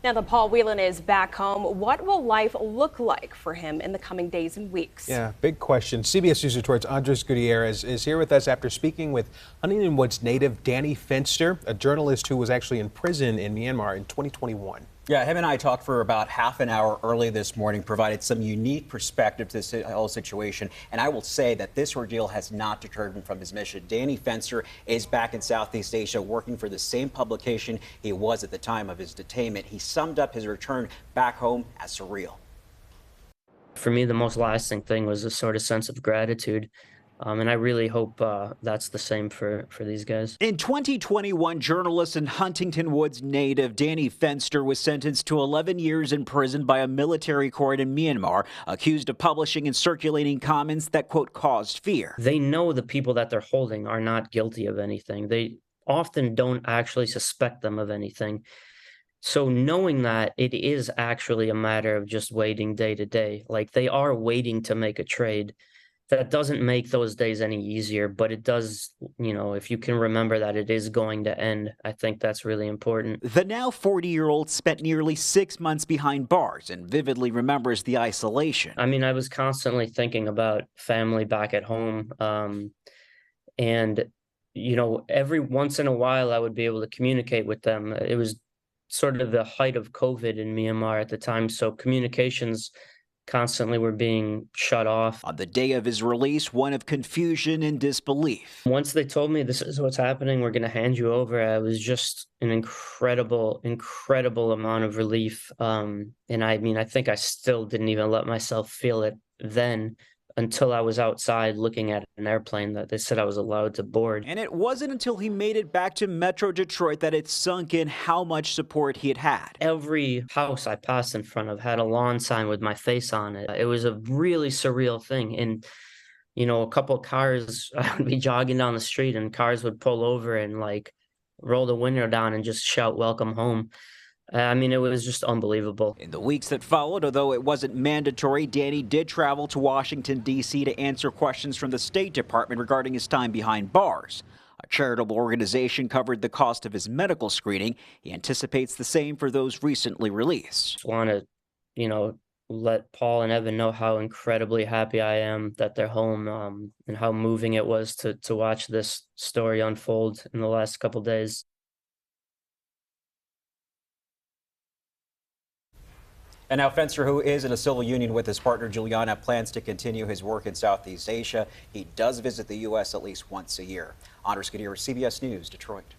Now that Paul Whelan is back home, what will life look like for him in the coming days and weeks? Yeah, big question. CBS News Report's Andres Gutierrez is here with us after speaking with Huntington Woods native Danny Fenster, a journalist who was actually in prison in Myanmar in 2021. Yeah, him and I talked for about half an hour early this morning, provided some unique perspective to this whole situation. And I will say that this ordeal has not deterred him from his mission. Danny Fenster is back in Southeast Asia working for the same publication he was at the time of his detainment. He summed up his return back home as surreal. For me, the most lasting thing was a sort of sense of gratitude. And I really hope that's the same for these guys. In 2021, journalist and Huntington Woods native Danny Fenster was sentenced to 11 years in prison by a military court in Myanmar, accused of publishing and circulating comments that, quote, caused fear. They know the people that they're holding are not guilty of anything. They often don't actually suspect them of anything. So knowing that, it is actually a matter of just waiting day to day. Like, they are waiting to make a trade. That doesn't make those days any easier, but it does, if you can remember that it is going to end, I think that's really important. The now 40-year-old spent nearly 6 months behind bars and vividly remembers the isolation. I mean, I was constantly thinking about family back at home. And, every once in a while I would be able to communicate with them. It was sort of the height of COVID in Myanmar at the time, so communications constantly were being shut off. On the day of his release, one of confusion and disbelief. Once they told me this is what's happening, we're going to hand you over, I was just an incredible amount of relief. And I think I still didn't even let myself feel it then, until I was outside looking at an airplane that they said I was allowed to board. And it wasn't until he made it back to Metro Detroit that it sunk in how much support he had had. Every house I passed in front of had a lawn sign with my face on it. It was a really surreal thing. And, a couple of cars, I would be jogging down the street and cars would pull over and roll the window down and just shout, "Welcome home." It was just unbelievable. In the weeks that followed, although it wasn't mandatory, Danny did travel to Washington, D.C. to answer questions from the State Department regarding his time behind bars. A charitable organization covered the cost of his medical screening. He anticipates the same for those recently released. Just want to, let Paul and Evan know how incredibly happy I am that they're home, and how moving it was to watch this story unfold in the last couple days. And now Fenster, who is in a civil union with his partner Juliana, plans to continue his work in Southeast Asia. He does visit the U.S. at least once a year. Andres Gutierrez, CBS News, Detroit.